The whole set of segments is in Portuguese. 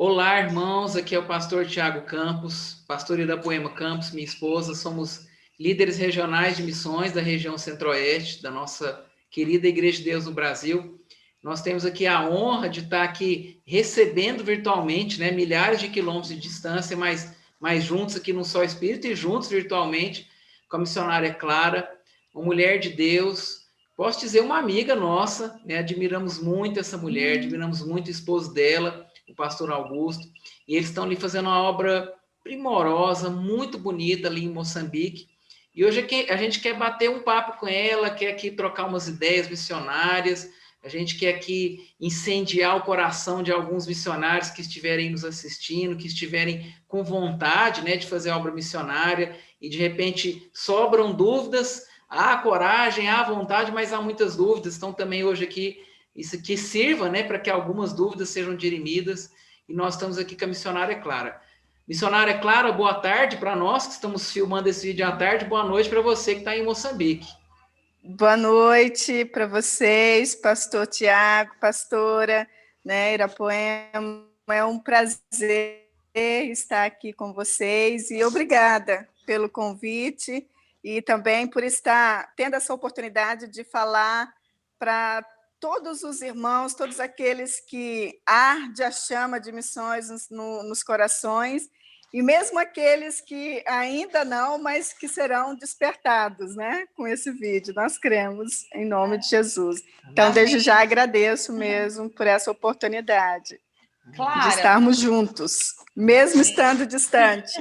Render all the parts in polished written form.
Olá, irmãos, aqui é o pastor Tiago Campos, pastor Irapuema Campos, minha esposa, somos líderes regionais de missões da região Centro-Oeste, da nossa querida Igreja de Deus no Brasil. Nós temos aqui a honra de estar aqui recebendo virtualmente, né, milhares de quilômetros de distância, mas juntos aqui no Só Espírito e juntos virtualmente com a missionária Clara, uma mulher de Deus, posso dizer uma amiga nossa, né, admiramos muito essa mulher, admiramos muito o esposo dela, o pastor Augusto, e eles estão ali fazendo uma obra primorosa, muito bonita ali em Moçambique. E hoje a gente quer bater um papo com ela, quer aqui trocar umas ideias missionárias, a gente quer aqui incendiar o coração de alguns missionários que estiverem nos assistindo, que estiverem com vontade, né, de fazer obra missionária, e de repente sobram dúvidas, há coragem, há vontade, mas há muitas dúvidas. Então também hoje aqui isso aqui sirva, né, para que algumas dúvidas sejam dirimidas, e nós estamos aqui com a missionária Clara. Missionária Clara, boa tarde para nós que estamos filmando esse vídeo à tarde, boa noite para você que está em Moçambique. Boa noite para vocês, pastor Tiago, pastora, né, Irapuema, é um prazer estar aqui com vocês e obrigada pelo convite e também por estar tendo essa oportunidade de falar para todos os irmãos, todos aqueles que arde a chama de missões nos corações, e mesmo aqueles que ainda não, mas que serão despertados, né, com esse vídeo. Nós cremos, em nome de Jesus. Então, desde já agradeço mesmo por essa oportunidade de estarmos juntos, mesmo estando distante.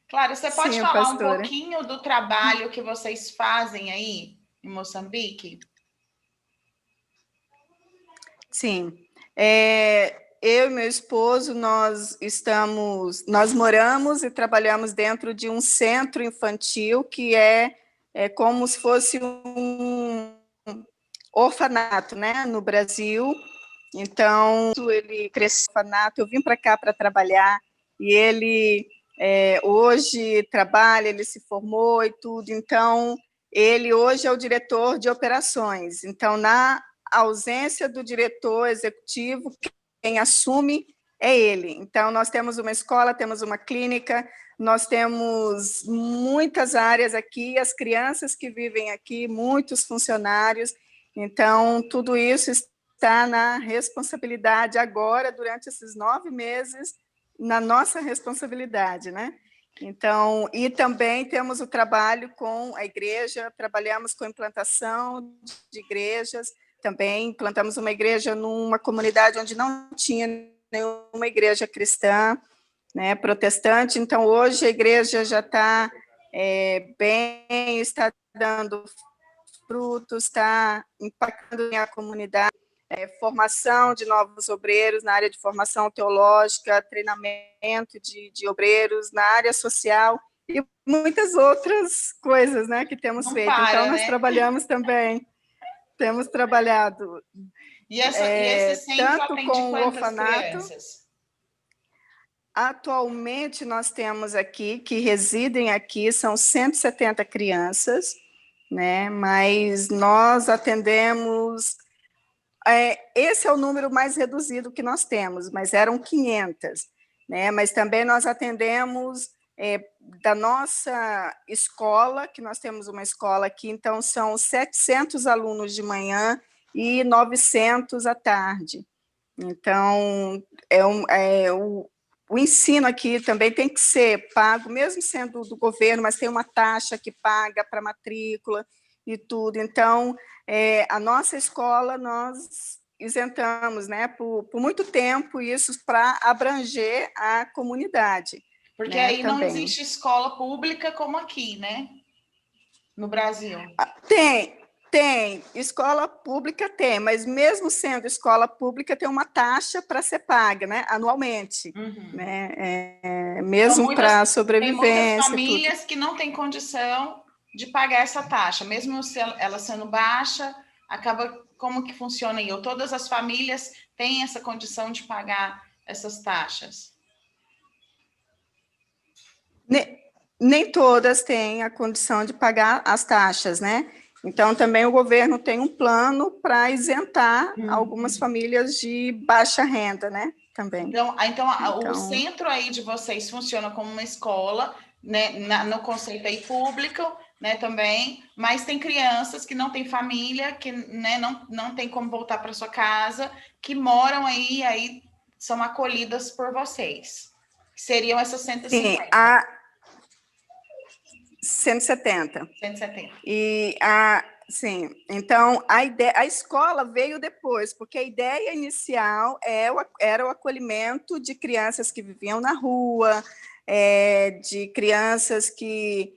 Clara, você pode falar um pouquinho do trabalho que vocês fazem aí em Moçambique? Sim. Eu e meu esposo, nós moramos e trabalhamos dentro de um centro infantil que é como se fosse um orfanato, né, no Brasil. Então, ele cresceu no orfanato, eu vim para cá para trabalhar, e ele hoje trabalha, ele se formou e tudo, então, ele hoje é o diretor de operações. Então, na ausência do diretor executivo, quem assume é ele. Então, nós temos uma escola, temos uma clínica, nós temos muitas áreas aqui, as crianças que vivem aqui, muitos funcionários. Então, tudo isso está na responsabilidade agora, durante esses 9 meses, na nossa responsabilidade, né? Então, e também temos o trabalho com a igreja, trabalhamos com implantação de igrejas, também implantamos uma igreja numa comunidade onde não tinha nenhuma igreja cristã, né, protestante. Então, hoje a igreja já está bem, está dando frutos, está impactando a comunidade, formação de novos obreiros na área de formação teológica, treinamento de obreiros na área social e muitas outras coisas, né, que temos feito. Então, nós trabalhamos também. Temos trabalhado esse centro tanto atende com o quantas orfanato. Crianças? Atualmente, nós temos aqui, que residem aqui, são 170 crianças, né? Mas nós atendemos... esse é o número mais reduzido que nós temos, mas eram 500, né? Mas também nós atendemos... da nossa escola, que nós temos uma escola aqui, então são 700 alunos de manhã e 900 à tarde. Então, o ensino aqui também tem que ser pago, mesmo sendo do governo, mas tem uma taxa que paga para matrícula e tudo. Então, a nossa escola, nós isentamos, né, por muito tempo, isso para abranger a comunidade. Porque aí também não existe escola pública como aqui, né? No Brasil. Tem. Escola pública tem, mas mesmo sendo escola pública, tem uma taxa para ser paga, né? Anualmente. Uhum. Né? Mesmo então, para sobrevivência. Tem muitas famílias que não têm condição de pagar essa taxa, mesmo ela sendo baixa, acaba como que funciona aí? Ou todas as famílias têm essa condição de pagar essas taxas? Nem todas têm a condição de pagar as taxas, né? Então, também o governo tem um plano para isentar algumas famílias de baixa renda, né? Também. Então, o centro aí de vocês funciona como uma escola, né, no conceito aí público, né, também, mas tem crianças que não têm família, que, né, não tem como voltar para sua casa, que moram aí são acolhidas por vocês. Seriam essas 150. Sim, a 170. 170. Sim, então a escola veio depois, porque a ideia inicial era o acolhimento de crianças que viviam na rua, de crianças que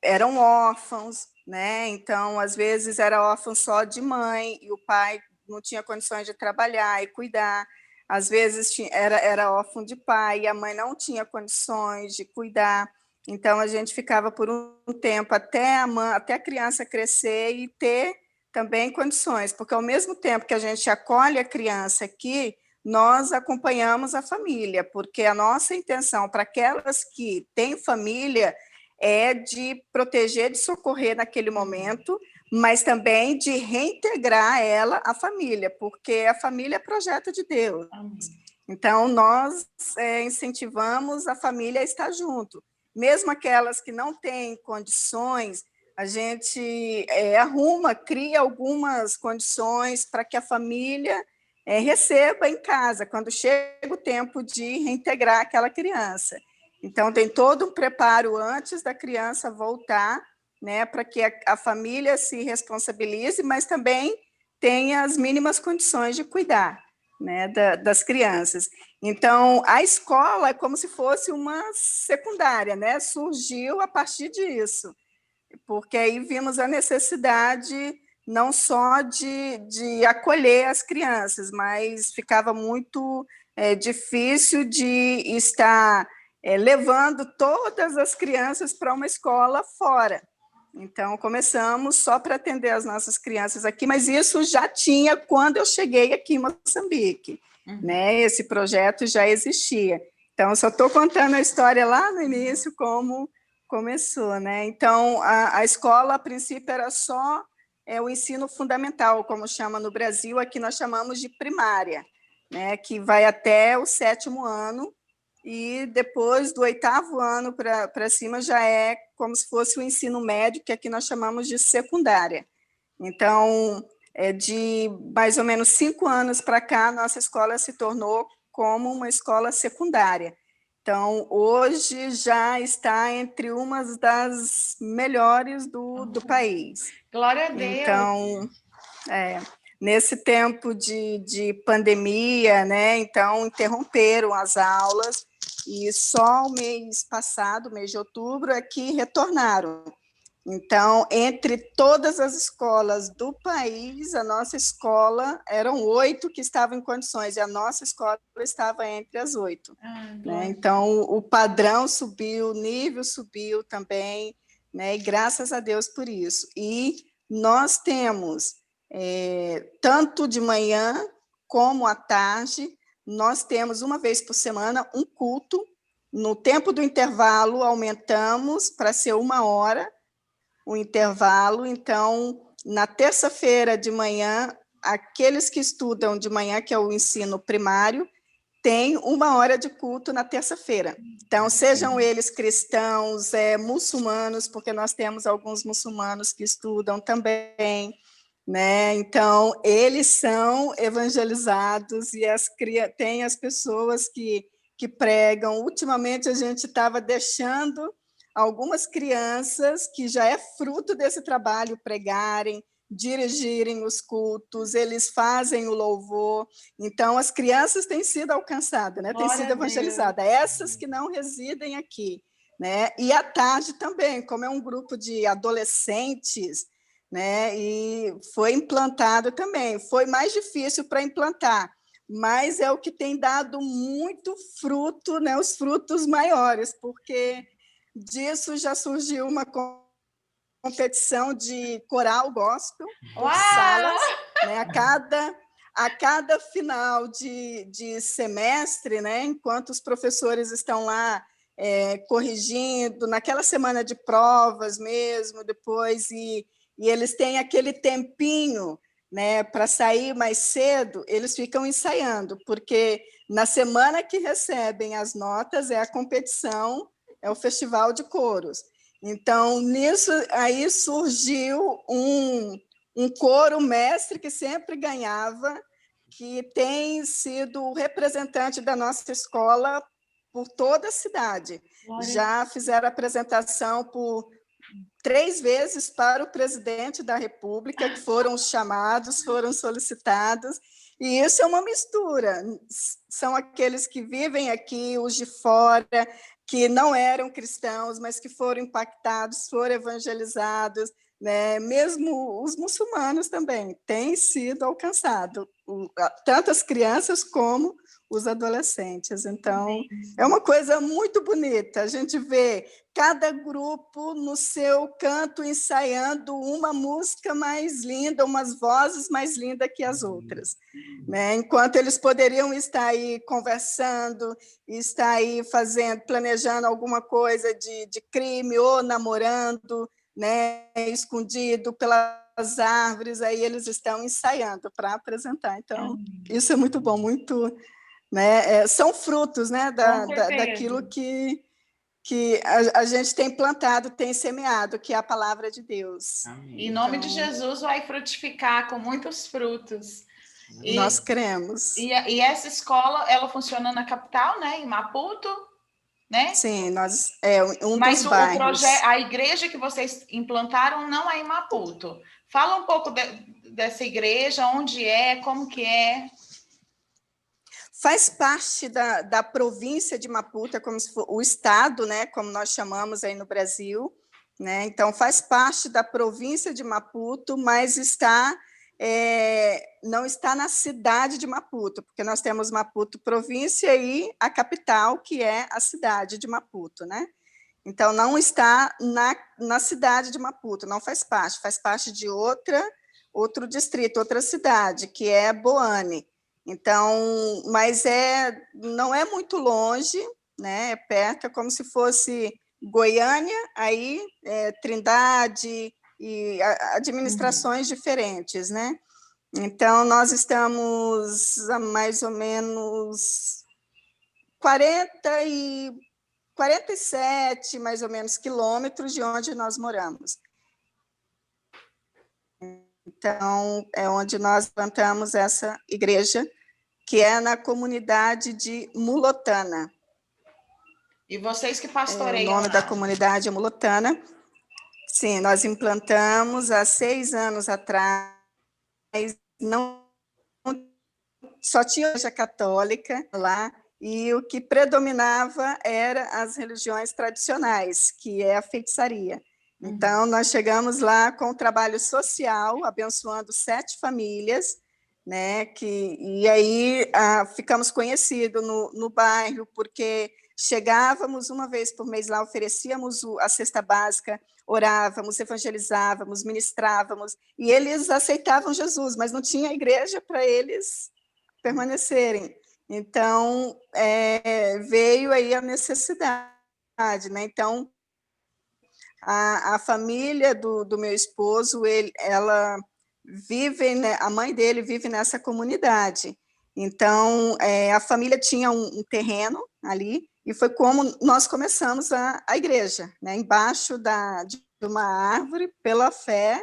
eram órfãos, né? Então, às vezes, era órfão só de mãe, e o pai não tinha condições de trabalhar e cuidar. Às vezes, era órfão de pai, e a mãe não tinha condições de cuidar. Então, a gente ficava por um tempo até a criança crescer e ter também condições, porque ao mesmo tempo que a gente acolhe a criança aqui, nós acompanhamos a família, porque a nossa intenção para aquelas que têm família é de proteger, de socorrer naquele momento, mas também de reintegrar ela à família, porque a família é projeto de Deus. Então, nós incentivamos a família a estar junto. Mesmo aquelas que não têm condições, a gente cria algumas condições para que a família receba em casa, quando chega o tempo de reintegrar aquela criança. Então, tem todo um preparo antes da criança voltar, né, para que a família se responsabilize, mas também tenha as mínimas condições de cuidar, né, das crianças. Então, a escola é como se fosse uma secundária, né? Surgiu a partir disso, porque aí vimos a necessidade não só de acolher as crianças, mas ficava muito difícil de estar levando todas as crianças para uma escola fora. Então, começamos só para atender as nossas crianças aqui, mas isso já tinha quando eu cheguei aqui em Moçambique. Né? Esse projeto já existia. Então, só estou contando a história lá no início, como começou. Né? Então, a escola, a princípio, era só o ensino fundamental, como chama no Brasil, aqui nós chamamos de primária, né? Que vai até o 7º ano, e depois do 8º ano para cima já é como se fosse o ensino médio, que aqui nós chamamos de secundária. Então, de mais ou menos 5 anos para cá, nossa escola se tornou como uma escola secundária. Então, hoje já está entre umas das melhores do país. Glória a Deus! Então, nesse tempo de pandemia, né, então interromperam as aulas, e só o mês passado, mês de outubro, é que retornaram. Então, entre todas as escolas do país, a nossa escola, eram 8 que estavam em condições, e a nossa escola estava entre as 8. Né? Então, o padrão subiu, o nível subiu também, né? E graças a Deus por isso. E nós temos, tanto de manhã como à tarde, nós temos uma vez por semana um culto. No tempo do intervalo, aumentamos para ser 1 hora, o intervalo. Então, na terça-feira de manhã, aqueles que estudam de manhã, que é o ensino primário, tem 1 hora de culto na terça-feira. Então, sejam eles cristãos, muçulmanos, porque nós temos alguns muçulmanos que estudam também, né? Então, eles são evangelizados, e tem as pessoas que pregam. Ultimamente, a gente estava deixando algumas crianças, que já é fruto desse trabalho, pregarem, dirigirem os cultos, eles fazem o louvor. Então, as crianças têm sido alcançadas, né? Têm sido evangelizadas, essas que não residem aqui. Né? E à tarde também, como é um grupo de adolescentes, né? E foi implantado também. Foi mais difícil para implantar, mas é o que tem dado muito fruto, né? Os frutos maiores, porque disso já surgiu uma competição de coral gospel por salas, né? A cada final de semestre, né? Enquanto os professores estão lá corrigindo, naquela semana de provas mesmo, depois, e e eles têm aquele tempinho, né, para sair mais cedo, eles ficam ensaiando, porque na semana que recebem as notas é a competição, é o festival de coros. Então, nisso aí surgiu um coro mestre que sempre ganhava, que tem sido o representante da nossa escola por toda a cidade. Já fizeram apresentação por 3 vezes para o presidente da República, que foram chamados, foram solicitados, e isso é uma mistura. São aqueles que vivem aqui, os de fora, que não eram cristãos, mas que foram impactados, foram evangelizados, né? Mesmo os muçulmanos também têm sido alcançados, tanto as crianças como os adolescentes. Então, é uma coisa muito bonita. A gente vê cada grupo no seu canto ensaiando uma música mais linda, umas vozes mais lindas que as outras, né? Enquanto eles poderiam estar aí conversando, estar aí planejando alguma coisa de crime ou namorando, né, escondido pelas árvores, aí eles estão ensaiando para apresentar. Então, isso é muito bom, muito, né? São frutos, né, daquilo que a gente tem plantado, tem semeado, que é a palavra de Deus. Amém. Em nome de Jesus vai frutificar com muitos frutos. Nós cremos. E essa escola, ela funciona na capital, né, em Maputo, né? Sim, dos Mas bairros. A igreja que vocês implantaram não é em Maputo. Fala um pouco dessa igreja, onde é, como que é. Faz parte da província de Maputo, é como se fosse o estado, né, como nós chamamos aí no Brasil, né? Então, faz parte da província de Maputo, mas não está na cidade de Maputo, porque nós temos Maputo província e a capital, que é a cidade de Maputo, né? Então, não está na cidade de Maputo, não faz parte de outro distrito, outra cidade, que é Boane. Então, mas não é muito longe, né? É perto, é como se fosse Goiânia, aí Trindade e administrações diferentes, né? Então, nós estamos a mais ou menos 47, mais ou menos, quilômetros de onde nós moramos. Então, é onde nós plantamos essa igreja, que é na comunidade de Mulotana. E vocês que pastoreiam? O nome da comunidade é Mulotana. Sim, nós implantamos há 6 anos atrás, só tinha igreja católica lá, e o que predominava era as religiões tradicionais, que é a feitiçaria. Então, nós chegamos lá com um trabalho social, abençoando 7 famílias, né? E aí ficamos conhecidos no bairro, porque chegávamos uma vez por mês lá, oferecíamos a cesta básica, orávamos, evangelizávamos, ministrávamos, e eles aceitavam Jesus, mas não tinha igreja para eles permanecerem. Então, veio aí a necessidade, né? Então, a família do meu esposo, ela vive, né, a mãe dele vive nessa comunidade. Então, a família tinha um terreno ali, e foi como nós começamos a igreja, né? Embaixo de uma árvore, pela fé,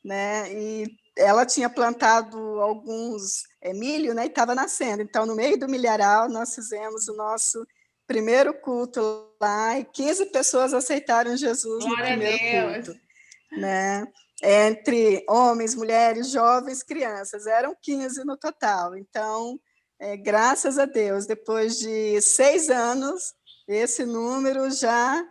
né? E ela tinha plantado alguns milho, né? E estava nascendo. Então, no meio do milharal, nós fizemos o nosso primeiro culto lá, e 15 pessoas aceitaram Jesus no primeiro culto, né? Entre homens, mulheres, jovens, crianças, eram 15 no total. Então, graças a Deus, depois de 6 anos, esse número já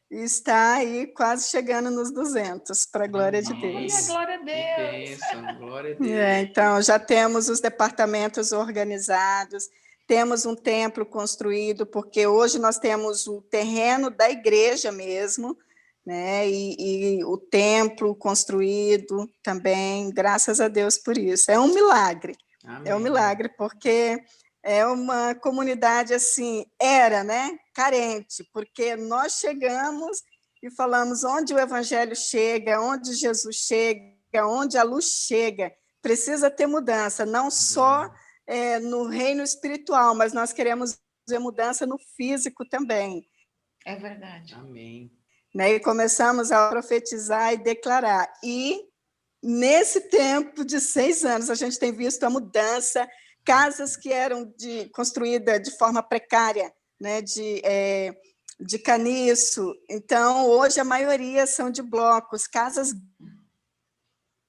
está aí quase chegando nos 200, para a glória de Deus. Olha, glória a Deus! Bênção, glória a Deus. Então, já temos os departamentos organizados, temos um templo construído, porque hoje nós temos o terreno da igreja mesmo, né? E o templo construído também, graças a Deus por isso. É um milagre. Amém. É um milagre, porque é uma comunidade assim, né? Carente, porque nós chegamos e falamos onde o evangelho chega, onde Jesus chega, onde a luz chega, precisa ter mudança, não só no reino espiritual, mas nós queremos ver mudança no físico também. É verdade. Amém. Né? E começamos a profetizar e declarar. E nesse tempo de 6 anos, a gente tem visto a mudança, casas que eram construídas de forma precária, né? De caniço. Então, hoje a maioria são de blocos, casas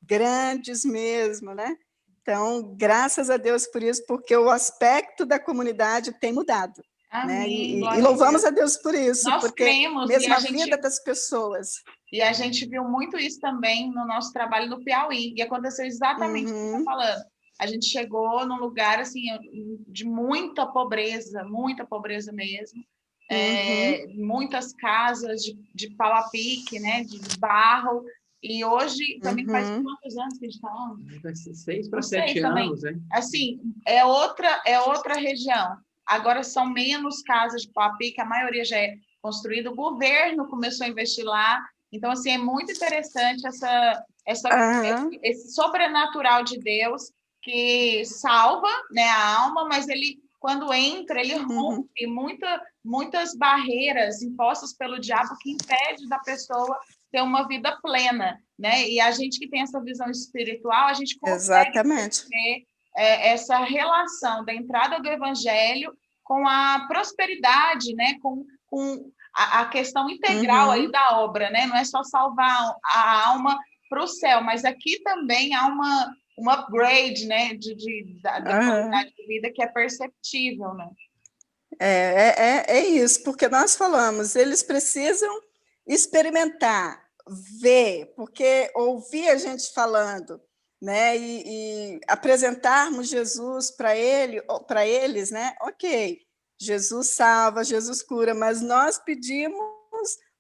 grandes mesmo, né? Então, graças a Deus por isso, porque o aspecto da comunidade tem mudado. Amém. Né? E louvamos a Deus por isso, nós porque cremos, mesmo a vida das pessoas. E a gente viu muito isso também no nosso trabalho no Piauí, e aconteceu exatamente o que você está falando. A gente chegou num lugar assim, de muita pobreza mesmo, muitas casas de pau a pique, né, de barro, e hoje também faz quantos anos que a gente está lá? 6 para 7 anos, né? Assim, é outra região. Agora são menos casas de pau a pique, a maioria já é construída, o governo começou a investir lá. Então, assim, é muito interessante esse sobrenatural de Deus que salva, né, a alma, mas ele, quando entra, ele rompe muitas barreiras impostas pelo diabo que impede da pessoa ter uma vida plena, né? E a gente que tem essa visão espiritual, a gente consegue ver essa relação da entrada do evangelho com a prosperidade, né? Com a questão integral aí da obra, né? Não é só salvar a alma para o céu, mas aqui também há um upgrade, né? Da qualidade de vida que é perceptível, né? É isso, porque nós falamos, eles precisam experimentar, ver, porque ouvir a gente falando, né? E apresentarmos Jesus para eles, né? Ok, Jesus salva, Jesus cura, mas nós pedimos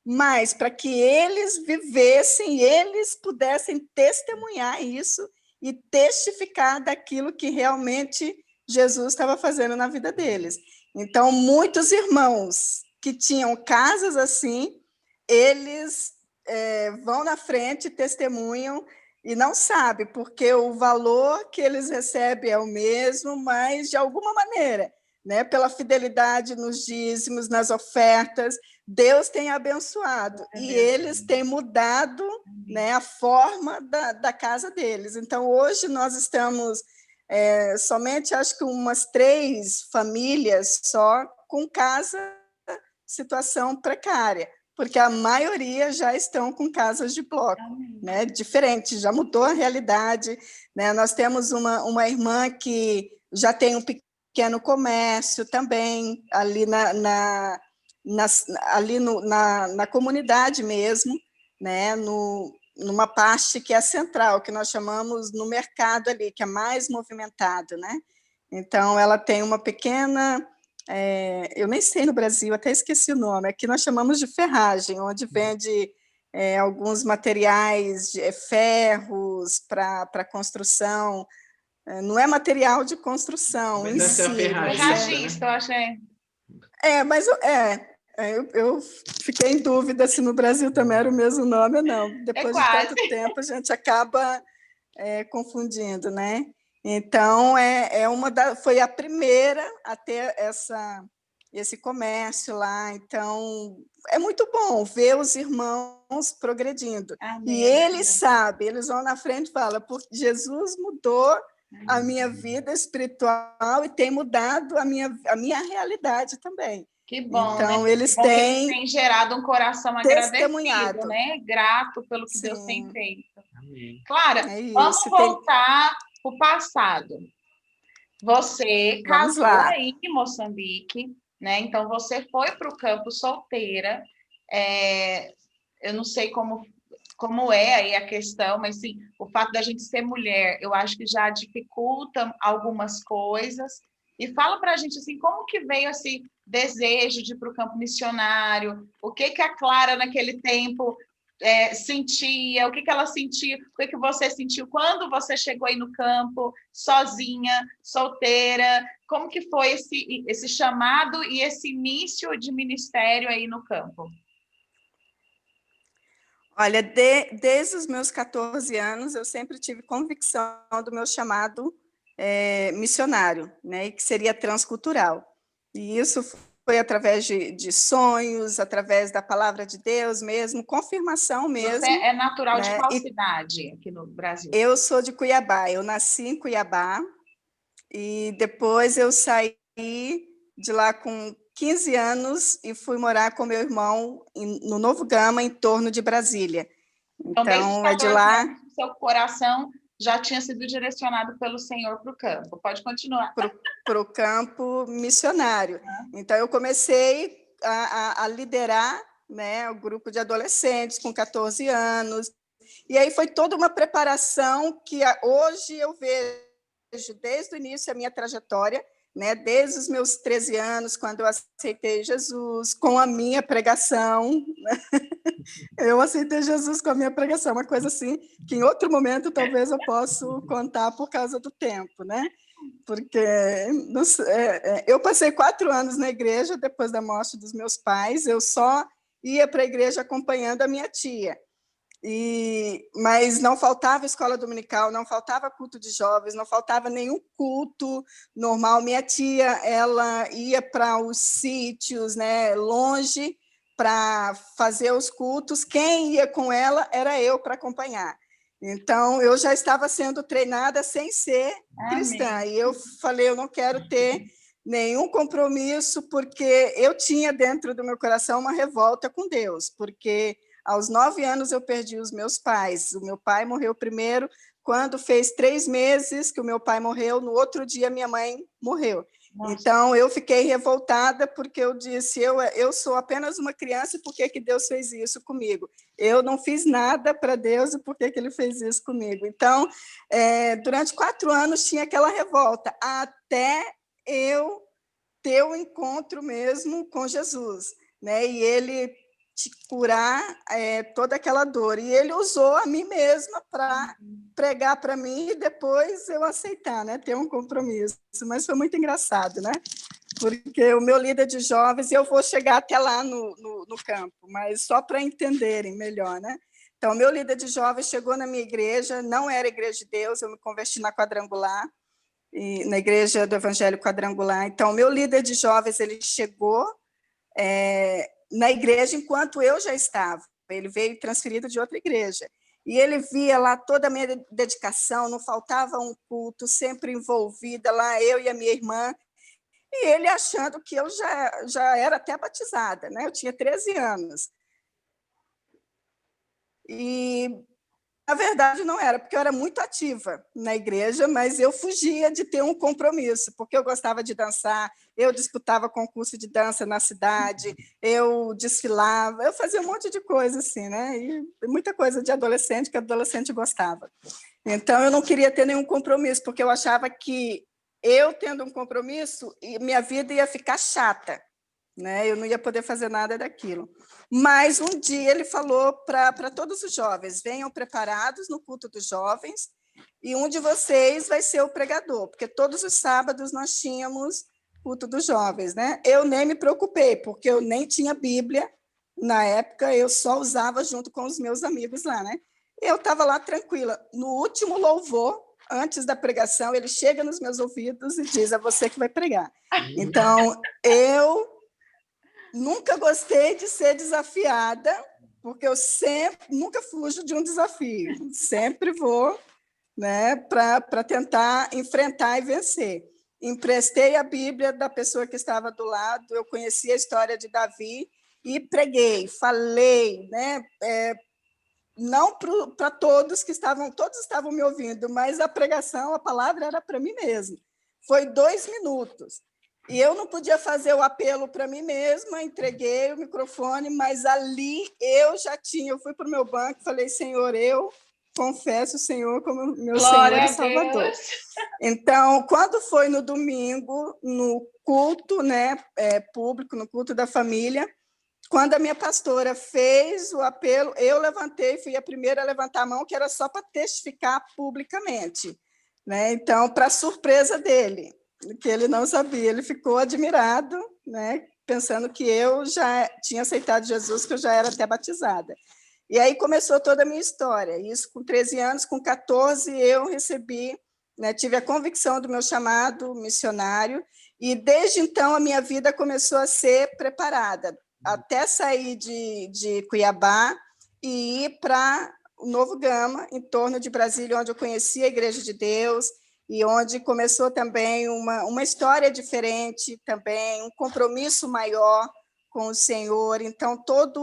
mais para que eles vivessem, eles pudessem testemunhar isso e testificar daquilo que realmente Jesus estava fazendo na vida deles. Então, muitos irmãos que tinham casas assim, eles vão na frente, testemunham e não sabem, porque o valor que eles recebem é o mesmo, mas de alguma maneira, né, pela fidelidade nos dízimos, nas ofertas, Deus tem abençoado e eles têm mudado, né, a forma da casa deles. Então, hoje nós estamos somente, acho que umas 3 famílias só com casa, situação precária, porque a maioria já estão com casas de bloco, né, diferente, já mudou a realidade, né? Nós temos uma irmã que já tem um pequeno comércio também, ali na comunidade mesmo, né? Numa parte que é a central, que nós chamamos no mercado ali, que é mais movimentado, né? Então, ela tem uma pequena... eu nem sei no Brasil, até esqueci o nome, aqui nós chamamos de ferragem, onde vende alguns materiais, ferros para construção, não é material de construção em si. Ferragista, eu achei. Mas eu fiquei em dúvida se no Brasil também era o mesmo nome ou não. Depois de tanto tempo, a gente acaba confundindo, né? Então, foi a primeira a ter esse comércio lá. Então, é muito bom ver os irmãos progredindo. Amém. E eles sabem, eles vão na frente e falam, porque Jesus mudou a minha vida espiritual e tem mudado a minha realidade também. Que bom, então, né? Eles têm gerado um coração agradecido, né? Grato pelo que Deus tem feito. Amém. Clara, vamos voltar para o passado. Você casou aí em Moçambique, né? Então, você foi para o campo solteira. Eu não sei como é aí a questão, mas sim, o fato da gente ser mulher, eu acho que já dificulta algumas coisas. E fala para a gente assim, como que veio esse desejo de ir para o campo missionário? O que a Clara naquele tempo sentia? O que ela sentia? O que você sentiu quando você chegou aí no campo, sozinha, solteira? Como que foi esse chamado e esse início de ministério aí no campo? Olha, desde os meus 14 anos, eu sempre tive convicção do meu chamado missionário, né, e que seria transcultural. E isso foi através de sonhos, através da palavra de Deus mesmo, confirmação Você mesmo. é natural de Né? qual E cidade aqui no Brasil? eu sou de Cuiabá, eu nasci em Cuiabá, e depois eu saí de lá com 15 anos e fui morar com meu irmão no Novo Gama, em torno de Brasília. Então, desde os Então, é de 14 lá anos, o seu coração já tinha sido direcionado pelo Senhor para o campo. Pode continuar. para o campo missionário. Então, eu comecei a liderar, né, o grupo de adolescentes com 14 anos, e aí foi toda uma preparação que hoje eu vejo desde o início da minha trajetória, né, desde os meus 13 anos, quando eu aceitei Jesus, com a minha pregação. Eu aceitei Jesus com a minha pregação, uma coisa assim, que em outro momento talvez eu possa contar por causa do tempo, né? Porque eu passei 4 anos na igreja depois da morte dos meus pais, eu só ia para a igreja acompanhando a minha tia. Mas não faltava escola dominical, não faltava culto de jovens, não faltava nenhum culto normal. Minha tia, ela ia para os sítios, né, longe, para fazer os cultos. Quem ia com ela era eu para acompanhar. Então, eu já estava sendo treinada sem ser cristã. Amém. E eu falei, eu não quero ter nenhum compromisso, porque eu tinha dentro do meu coração uma revolta com Deus, porque aos 9 anos eu perdi os meus pais. O meu pai morreu primeiro, quando fez 3 meses que o meu pai morreu, no outro dia minha mãe morreu. Nossa. Então, eu fiquei revoltada, porque eu disse, eu sou apenas uma criança, e por que Deus fez isso comigo? Eu não fiz nada para Deus, e por que Ele fez isso comigo? Então, durante 4 anos tinha aquela revolta, até eu ter o encontro mesmo com Jesus, né? E Ele te curar toda aquela dor. E Ele usou a mim mesma para pregar para mim e depois eu aceitar, né? Ter um compromisso. Mas foi muito engraçado, né? Porque o meu líder de jovens, eu vou chegar até lá no campo, mas só para entenderem melhor, né? Então, o meu líder de jovens chegou na minha igreja, não era igreja de Deus, eu me converti na Quadrangular, na igreja do Evangelho Quadrangular. Então, o meu líder de jovens, ele chegou na igreja enquanto eu já estava. Ele veio transferido de outra igreja. E ele via lá toda a minha dedicação, não faltava um culto, sempre envolvida lá, eu e a minha irmã, e ele achando que eu já era até batizada, né? Eu tinha 13 anos. E, na verdade, não era, porque eu era muito ativa na igreja, mas eu fugia de ter um compromisso, porque eu gostava de dançar, eu disputava concurso de dança na cidade, eu desfilava, eu fazia um monte de coisa assim, né? E muita coisa de adolescente, que adolescente gostava. Então, eu não queria ter nenhum compromisso, porque eu achava que eu tendo um compromisso, minha vida ia ficar chata, né? Eu não ia poder fazer nada daquilo. Mas um dia ele falou para todos os jovens: venham preparados no culto dos jovens, e um de vocês vai ser o pregador, porque todos os sábados nós tínhamos culto dos jovens, né? Eu nem me preocupei, porque eu nem tinha Bíblia na época, eu só usava junto com os meus amigos lá, né? Eu estava lá tranquila. No último louvor, antes da pregação, ele chega nos meus ouvidos e diz: é você que vai pregar. Então, eu nunca gostei de ser desafiada, porque eu nunca fujo de um desafio, sempre vou, né, para tentar enfrentar e vencer. Emprestei a Bíblia da pessoa que estava do lado, eu conheci a história de Davi e preguei, falei, né, não para todos todos estavam me ouvindo, mas a pregação, a palavra era para mim mesmo. Foi 2 minutos. E eu não podia fazer o apelo para mim mesma, entreguei o microfone, mas ali eu fui para o meu banco e falei: Senhor, eu confesso o Senhor como meu Senhor e Salvador. Então, quando foi no domingo, no culto, né, público, no culto da família, quando a minha pastora fez o apelo, eu levantei, fui a primeira a levantar a mão, que era só para testificar publicamente, né? Então, para surpresa dele, que ele não sabia, ele ficou admirado, né? Pensando que eu já tinha aceitado Jesus, que eu já era até batizada. E aí começou toda a minha história. Isso com 13 anos, com 14 eu recebi, né, tive a convicção do meu chamado missionário, e desde então a minha vida começou a ser preparada, até sair de Cuiabá e ir para o Novo Gama, em torno de Brasília, onde eu conheci a Igreja de Deus, e onde começou também uma história diferente, também um compromisso maior com o Senhor. Então, todo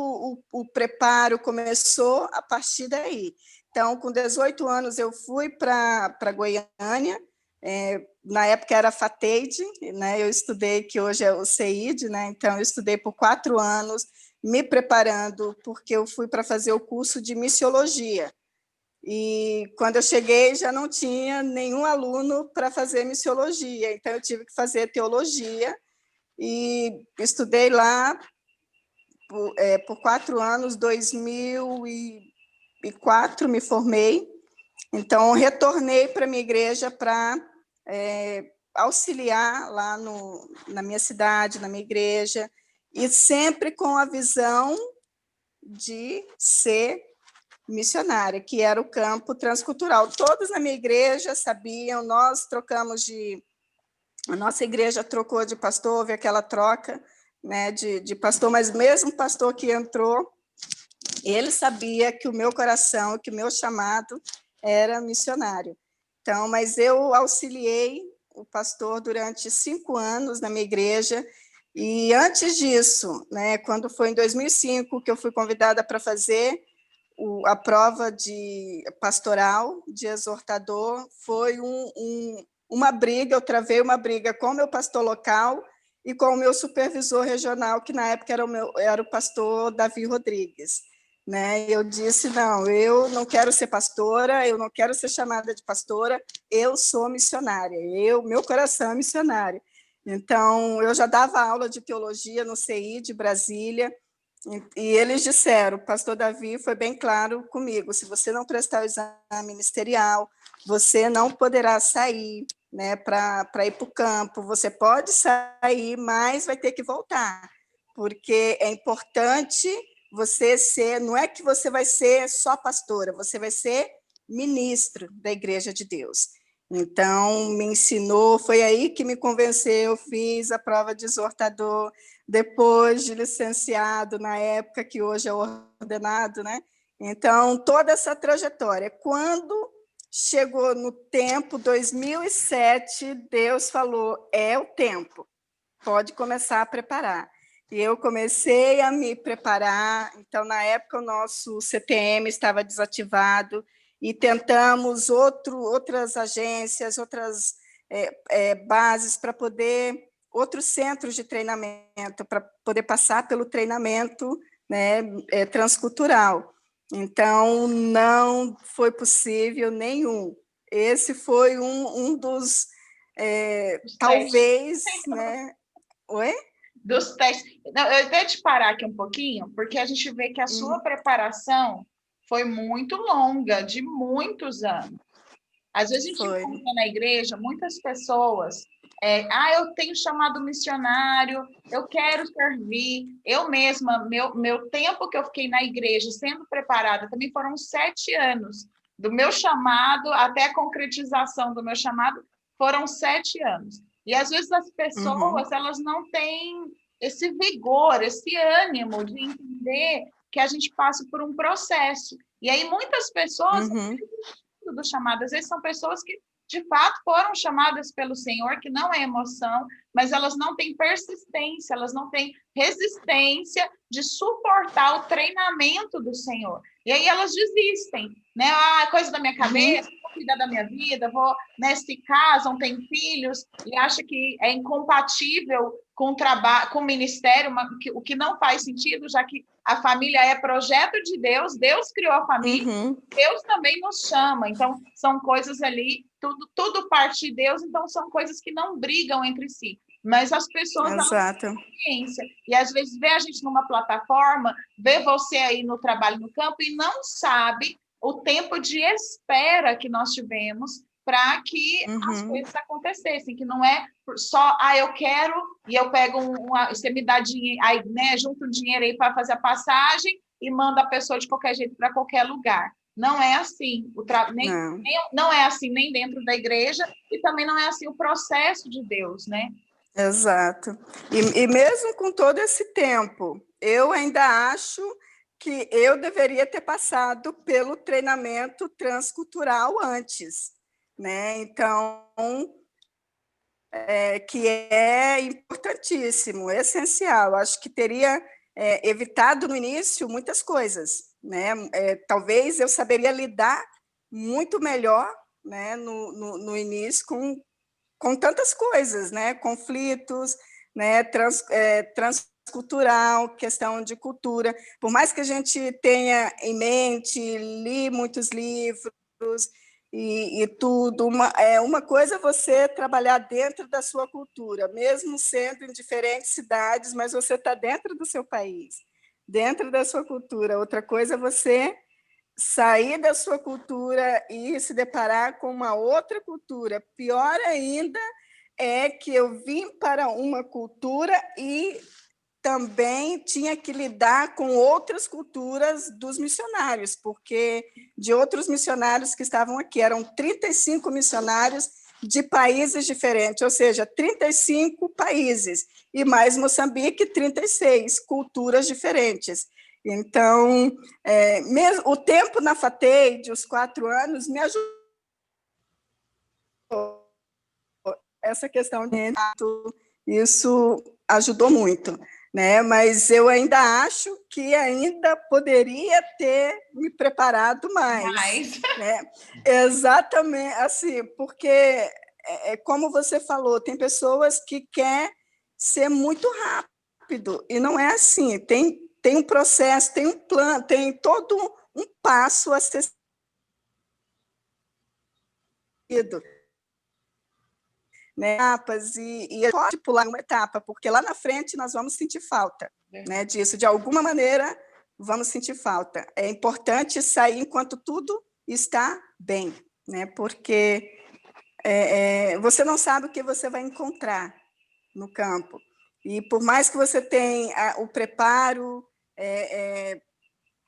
o preparo começou a partir daí. Então, com 18 anos, eu fui para Goiânia, na época era a FATEID, né? Eu estudei, que hoje é o CEID, né? Então, eu estudei por 4 anos, me preparando, porque eu fui para fazer o curso de missiologia. E quando eu cheguei, já não tinha nenhum aluno para fazer missiologia, então eu tive que fazer teologia, e estudei lá por 4 anos, 2004 me formei, então retornei para a minha igreja para auxiliar lá na minha cidade, na minha igreja, e sempre com a visão de ser missionária, que era o campo transcultural. Todos na minha igreja sabiam, nós trocamos a nossa igreja trocou de pastor, houve aquela troca, né, de pastor, mas mesmo o pastor que entrou, ele sabia que o meu coração, que o meu chamado era missionário. Então, mas eu auxiliei o pastor durante 5 anos na minha igreja, e antes disso, né, quando foi em 2005 que eu fui convidada para fazer a prova de pastoral, de exortador, foi uma briga, eu travei uma briga com o meu pastor local e com o meu supervisor regional, que na época era o pastor Davi Rodrigues. Né? Eu disse, não, eu não quero ser pastora, eu não quero ser chamada de pastora, eu sou missionária, meu coração é missionário. Então, eu já dava aula de teologia no CI de Brasília, e eles disseram, o pastor Davi foi bem claro comigo, se você não prestar o exame ministerial, você não poderá sair, né, para ir para o campo, você pode sair, mas vai ter que voltar, porque é importante você ser, não é que você vai ser só pastora, você vai ser ministro da Igreja de Deus. Então, me ensinou, foi aí que me convenceu, fiz a prova de exortador, depois de licenciado, na época que hoje é ordenado, né? Então, toda essa trajetória. Quando chegou no tempo, 2007, Deus falou, é o tempo, pode começar a preparar. E eu comecei a me preparar, então, na época, o nosso CTM estava desativado, e tentamos outras agências, outras bases para poder, outros centros de treinamento, para poder passar pelo treinamento, né, transcultural. Então, não foi possível nenhum. Esse foi um dos, talvez, né? Oi? Dos testes. Não, eu vou te parar aqui um pouquinho, porque a gente vê que a sua preparação foi muito longa, de muitos anos. Às vezes a gente encontra na igreja muitas pessoas, eu tenho chamado missionário, eu quero servir. Eu mesma, meu tempo que eu fiquei na igreja sendo preparada, também foram 7 anos. Do meu chamado até a concretização do meu chamado, foram 7 anos. E às vezes as pessoas, elas não têm esse vigor, esse ânimo de entender que a gente passa por um processo. E aí muitas pessoas do chamado, às vezes são pessoas que de fato foram chamadas pelo Senhor, que não é emoção, mas elas não têm persistência, elas não têm resistência de suportar o treinamento do Senhor. E aí elas desistem, né? Coisa da minha cabeça, vou cuidar da minha vida, se casam, têm filhos, e acha que é incompatível com o trabalho, com o ministério, o que não faz sentido, já que a família é projeto de Deus, Deus criou a família, Deus também nos chama. Então, são coisas ali, tudo parte de Deus, então são coisas que não brigam entre si. Mas as pessoas não têm experiência. E às vezes vê a gente numa plataforma, vê você aí no trabalho no campo e não sabe o tempo de espera que nós tivemos para que as coisas acontecessem, que não é só, eu quero, e eu pego você me dá dinheiro, aí, né, junto um dinheiro aí para fazer a passagem, e manda a pessoa de qualquer jeito para qualquer lugar. Não é assim. Não é assim nem dentro da igreja e também não é assim o processo de Deus, né? Exato. E mesmo com todo esse tempo, eu ainda acho que eu deveria ter passado pelo treinamento transcultural antes, né? Então, que é importantíssimo, essencial. Acho que teria evitado no início muitas coisas, né? Talvez eu saberia lidar muito melhor, né, no início com tantas coisas, né? Conflitos, né? Transcultural, questão de cultura. Por mais que a gente tenha em mente, li muitos livros e tudo, uma coisa é você trabalhar dentro da sua cultura, mesmo sendo em diferentes cidades, mas você está dentro do seu país, dentro da sua cultura. Outra coisa é você sair da sua cultura e se deparar com uma outra cultura. Pior ainda é que eu vim para uma cultura e também tinha que lidar com outras culturas dos missionários, porque de outros missionários que estavam aqui, eram 35 missionários de países diferentes, ou seja, 35 países, e mais Moçambique, 36 culturas diferentes. Então, mesmo, o tempo na FATEI, de os 4 anos, me ajudou. Essa questão de isso ajudou muito, né? Mas eu ainda acho que ainda poderia ter me preparado mais. Né? Exatamente, assim, porque, como você falou, tem pessoas que querem ser muito rápido, e não é assim, tem um processo, tem um plano, tem todo um passo a ser seguido. Né, etapas e pode pular uma etapa, porque lá na frente nós vamos sentir falta, né, disso. De alguma maneira, vamos sentir falta. É importante sair enquanto tudo está bem, né, porque você não sabe o que você vai encontrar no campo. E por mais que você tenha o preparo,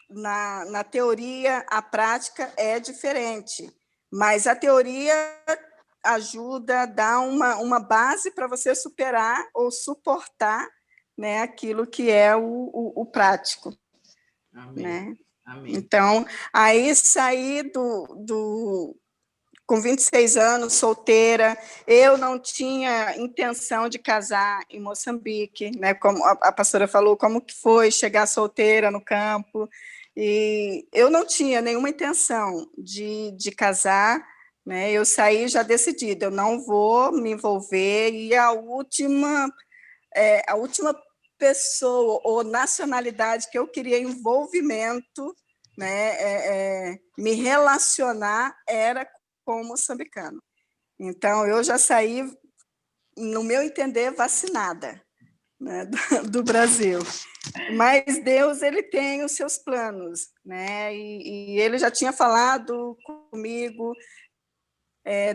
na teoria, a prática é diferente, mas a teoria ajuda, dá uma base para você superar ou suportar, né, aquilo que é o prático. Amém. Né? Amém. Então, aí saí com 26 anos, solteira, eu não tinha intenção de casar em Moçambique, né? Como a pastora falou, como que foi chegar solteira no campo, e eu não tinha nenhuma intenção de casar, né? Eu saí já decidida, eu não vou me envolver, e a última pessoa ou nacionalidade que eu queria envolvimento, né, me relacionar, era com o moçambicano. Então, eu já saí, no meu entender, vacinada, né, do Brasil. Mas Deus, ele tem os seus planos, né? E ele já tinha falado comigo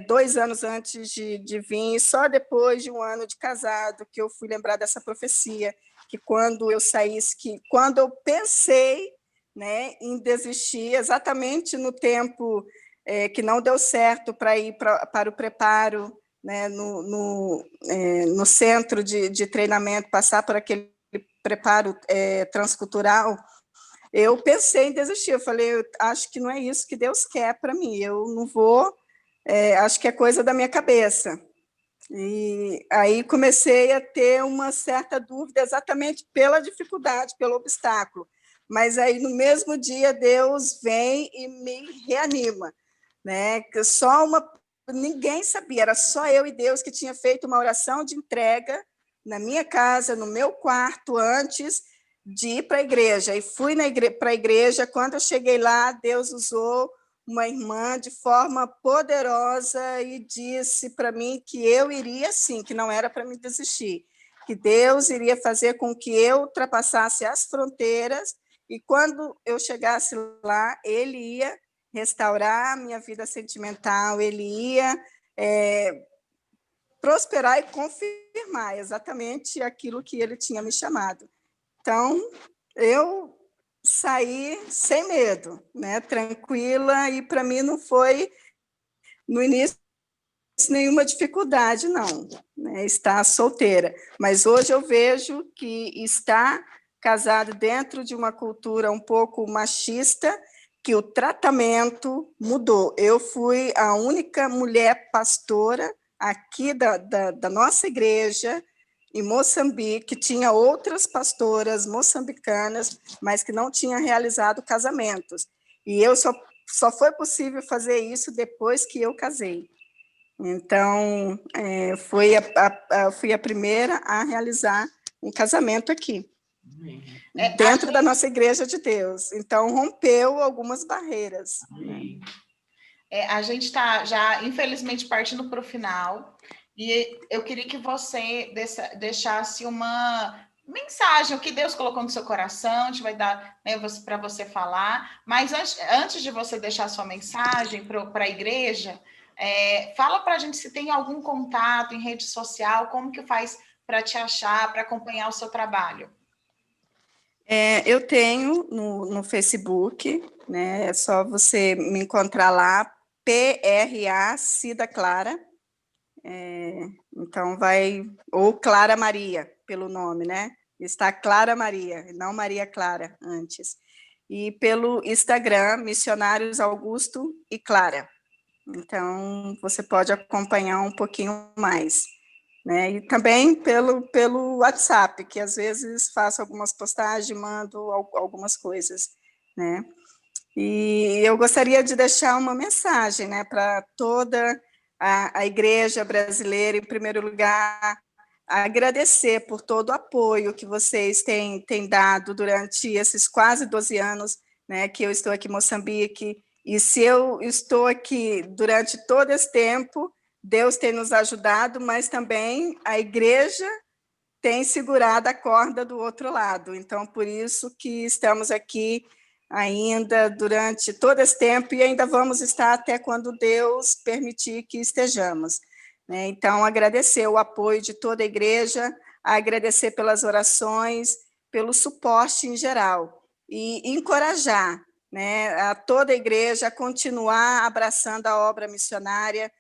2 anos antes de vir, e só depois de 1 ano de casado que eu fui lembrar dessa profecia, que quando eu saísse, que quando eu pensei, né, em desistir, exatamente no tempo que não deu certo para ir para o preparo, né, no centro de treinamento, passar por aquele preparo transcultural, eu pensei em desistir. Eu falei, eu acho que não é isso que Deus quer para mim, eu não vou, acho que é coisa da minha cabeça. E aí comecei a ter uma certa dúvida, exatamente pela dificuldade, pelo obstáculo. Mas aí, no mesmo dia, Deus vem e me reanima, né? Ninguém sabia, era só eu e Deus que tinha feito uma oração de entrega na minha casa, no meu quarto, antes de ir para a igreja. E fui para a igreja. Quando eu cheguei lá, Deus usou uma irmã de forma poderosa e disse para mim que eu iria sim, que não era para me desistir, que Deus iria fazer com que eu ultrapassasse as fronteiras, e quando eu chegasse lá, ele ia restaurar a minha vida sentimental, ele ia prosperar e confirmar exatamente aquilo que ele tinha me chamado. Então, eu saí sem medo, né? Tranquila, e para mim não foi, no início, nenhuma dificuldade, não, né? Estar solteira. Mas hoje eu vejo que estar casado dentro de uma cultura um pouco machista, que o tratamento mudou. Eu fui a única mulher pastora aqui da nossa igreja, em Moçambique, tinha outras pastoras moçambicanas, mas que não tinham realizado casamentos. E eu só foi possível fazer isso depois que eu casei. Então, fui a primeira a realizar um casamento aqui, dentro da nossa Igreja de Deus. Então, rompeu algumas barreiras. Amém. A gente está já, infelizmente, partindo para o final, e eu queria que você deixasse uma mensagem, o que Deus colocou no seu coração, a gente vai dar, né, para você falar, mas antes de você deixar sua mensagem para a igreja, fala para a gente se tem algum contato em rede social, como que faz para te achar, para acompanhar o seu trabalho. Eu tenho no Facebook, né? É só você me encontrar lá, PRA Cida Clara. Então ou Clara Maria, pelo nome, né? Está Clara Maria, não Maria Clara antes. E pelo Instagram, Missionários Augusto e Clara. Então, você pode acompanhar um pouquinho mais. Né? E também pelo WhatsApp, que às vezes faço algumas postagens, mando algumas coisas, né? E eu gostaria de deixar uma mensagem, né, para toda a igreja brasileira, em primeiro lugar, agradecer por todo o apoio que vocês têm dado durante esses quase 12 anos, né, que eu estou aqui em Moçambique. E se eu estou aqui durante todo esse tempo, Deus tem nos ajudado, mas também a igreja tem segurado a corda do outro lado. Então, por isso que estamos aqui ainda durante todo esse tempo e ainda vamos estar até quando Deus permitir que estejamos. Né? Então, agradecer o apoio de toda a igreja, agradecer pelas orações, pelo suporte em geral e encorajar, né, a toda a igreja a continuar abraçando a obra missionária.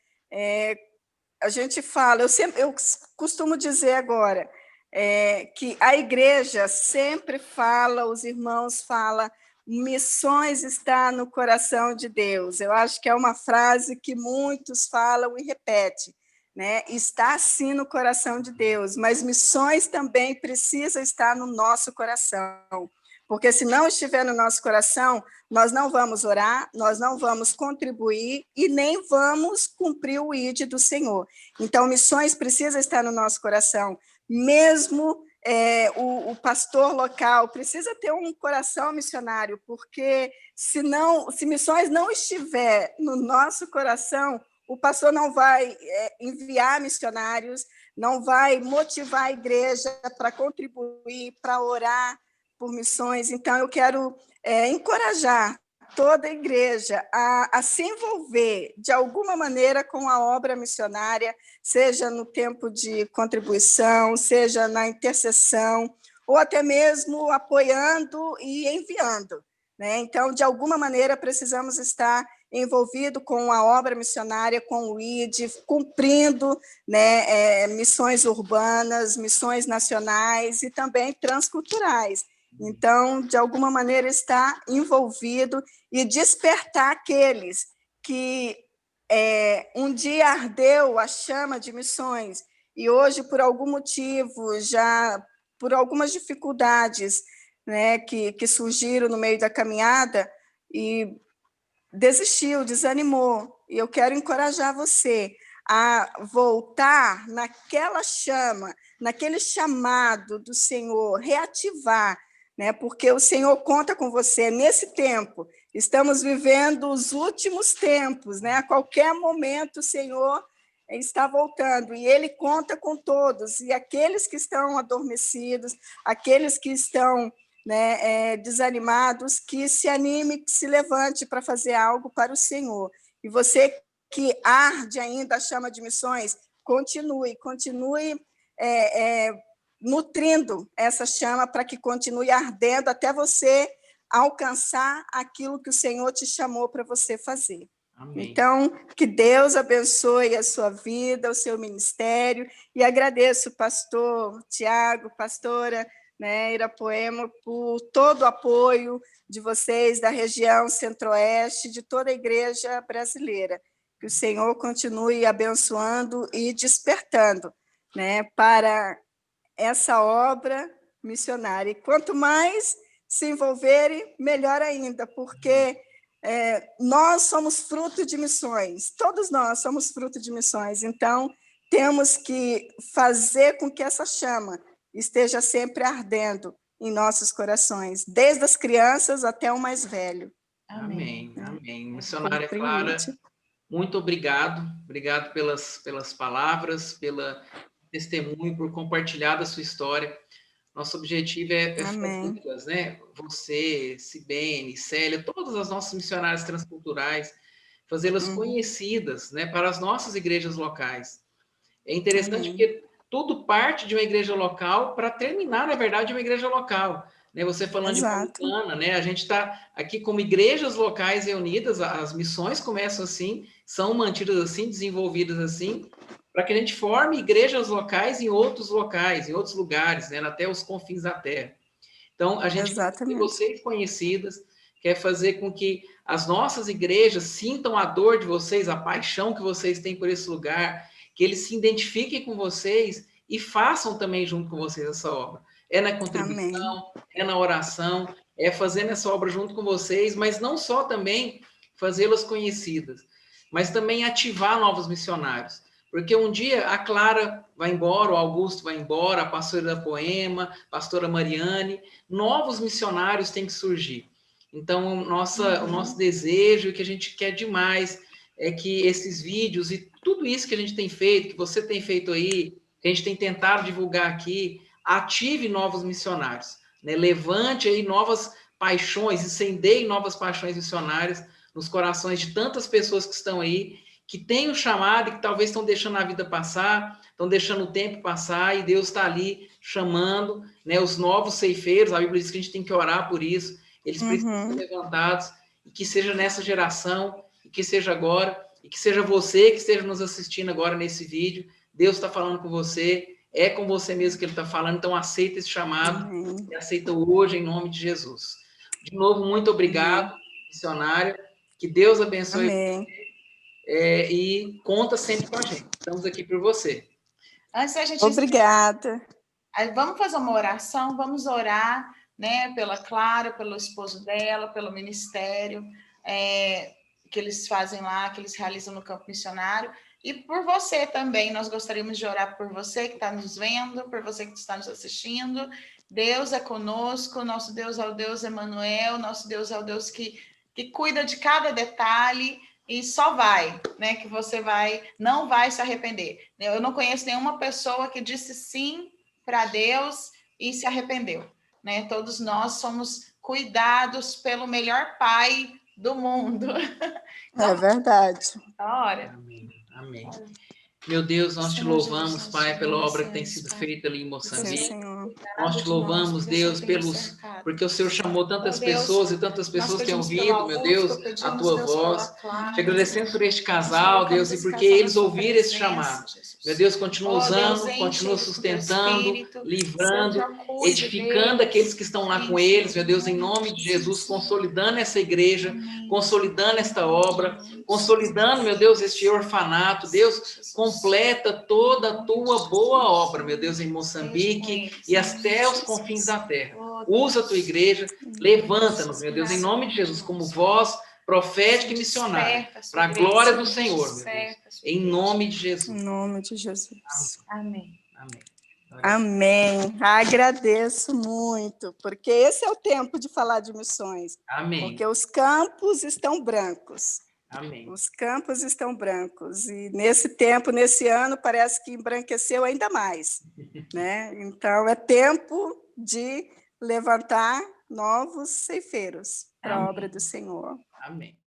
A gente fala, eu costumo dizer agora, que a igreja sempre fala, os irmãos falam, missões está no coração de Deus. Eu acho que é uma frase que muitos falam e repetem, né? Está sim no coração de Deus, mas missões também precisa estar no nosso coração, porque se não estiver no nosso coração, nós não vamos orar, nós não vamos contribuir e nem vamos cumprir o ID do Senhor. Então, missões precisa estar no nosso coração, mesmo o pastor local precisa ter um coração missionário, porque se missões não estiver no nosso coração, o pastor não vai enviar missionários, não vai motivar a igreja para contribuir, para orar por missões. Então, eu quero encorajar toda a igreja a se envolver de alguma maneira com a obra missionária, seja no tempo de contribuição, seja na intercessão, ou até mesmo apoiando e enviando. Né? Então, de alguma maneira, precisamos estar envolvido com a obra missionária, com o ID, cumprindo, né, missões urbanas, missões nacionais e também transculturais. Então, de alguma maneira, está envolvido e despertar aqueles que um dia ardeu a chama de missões e hoje, por algum motivo, já por algumas dificuldades, né, que surgiram no meio da caminhada, e desistiu, desanimou. E eu quero encorajar você a voltar naquela chama, naquele chamado do Senhor, reativar, né? Porque o Senhor conta com você nesse tempo. Estamos vivendo os últimos tempos, né? A qualquer momento o Senhor está voltando e Ele conta com todos. E aqueles que estão adormecidos, aqueles que estão, né, desanimados, que se anime, que se levante para fazer algo para o Senhor. E você que arde ainda a chama de missões, continue nutrindo essa chama para que continue ardendo até você alcançar aquilo que o Senhor te chamou para você fazer. Amém. Então, que Deus abençoe a sua vida, o seu ministério, e agradeço, pastor Tiago, pastora, né, Irapuema, por todo o apoio de vocês, da região Centro-Oeste, de toda a igreja brasileira. Que o Senhor continue abençoando e despertando, né, para essa obra missionária. E quanto mais se envolverem, melhor ainda, porque nós somos fruto de missões, todos nós somos fruto de missões, então temos que fazer com que essa chama esteja sempre ardendo em nossos corações, desde as crianças até o mais velho. Amém. Amém. Missionária Clara, Compreende? muito obrigado. Obrigado pelas palavras, pelo testemunho, por compartilhar da sua história. Nosso objetivo é Amém. fazê-las, né? Você, Cibene, Célia, todas as nossas missionárias transculturais, fazê-las conhecidas, né, para as nossas igrejas locais. É interessante porque tudo parte de uma igreja local para terminar, na verdade, uma igreja local. Né? Você falando Exato. de Paulistana, né? A gente está aqui como igrejas locais reunidas, as missões começam assim, são mantidas assim, desenvolvidas assim, para que a gente forme igrejas locais em outros locais, em outros lugares, né? Até os confins da terra. Então, a gente quer fazer Exatamente. vocês conhecidas, quer fazer com que as nossas igrejas sintam a dor de vocês, a paixão que vocês têm por esse lugar, que eles se identifiquem com vocês e façam também junto com vocês essa obra. É na contribuição, Amém. é na oração, é fazendo essa obra junto com vocês, mas não só também fazê-las conhecidas, mas também ativar novos missionários. Porque um dia a Clara vai embora, o Augusto vai embora, a pastora da Poema, a pastora Mariane, novos missionários têm que surgir. Então, o nosso desejo, o que a gente quer demais, é que esses vídeos e tudo isso que a gente tem feito, que você tem feito aí, que a gente tem tentado divulgar aqui, ative novos missionários, né? Levante aí novas paixões, incendeie novas paixões missionárias nos corações de tantas pessoas que estão aí, que têm o chamado e que talvez estão deixando a vida passar, estão deixando o tempo passar, e Deus está ali chamando, né, os novos ceifeiros. A Bíblia diz que a gente tem que orar por isso, eles precisam ser levantados, e que seja nessa geração, e que seja agora, e que seja você que esteja nos assistindo agora nesse vídeo. Deus está falando com você, é com você mesmo que Ele está falando, então aceita esse chamado, Amém. e aceita hoje em nome de Jesus. De novo, muito obrigado, missionária, que Deus abençoe Amém. e conta sempre com a gente. Estamos aqui por você. Antes da gente Obrigada. vamos fazer uma oração, vamos orar, né, pela Clara, pelo esposo dela, pelo ministério que eles fazem lá, que eles realizam no campo missionário, e por você também. Nós gostaríamos de orar por você que está nos vendo, por você que está nos assistindo. Deus é conosco, nosso Deus é o Deus Emanuel, nosso Deus é o Deus que cuida de cada detalhe, e só vai, né, que você não vai se arrepender. Eu não conheço nenhuma pessoa que disse sim para Deus e se arrependeu, né? Todos nós somos cuidados pelo melhor pai do mundo. É verdade. Ora. Amém. Amém. Meu Deus, nós te louvamos, Pai, pela obra que tem sido feita ali em Moçambique. Senhor. Nós te louvamos, Deus, porque o Senhor chamou tantas pessoas e tantas pessoas têm ouvido, meu Deus, a tua voz. Te agradecemos por este casal, Deus, e porque eles ouviram esse chamado. Meu Deus, continua usando, continua sustentando, livrando, edificando aqueles que estão lá com eles, meu Deus, em nome de Jesus, consolidando essa igreja, consolidando esta obra, consolidando, meu Deus, este orfanato. Deus, completa toda a tua boa obra, meu Deus, em Moçambique e até os confins da terra. Usa a tua igreja, levanta-nos, meu Deus, em nome de Jesus, como voz profética e missionária, para a glória do Senhor, meu Deus, em nome de Jesus. Em nome de Jesus. Amém. Amém. Amém. Agradeço muito, porque esse é o tempo de falar de missões. Amém. Porque os campos estão brancos. Amém. Os campos estão brancos. E nesse tempo, nesse ano, parece que embranqueceu ainda mais, né? Então, é tempo de levantar novos ceifeiros para a obra do Senhor. Amém.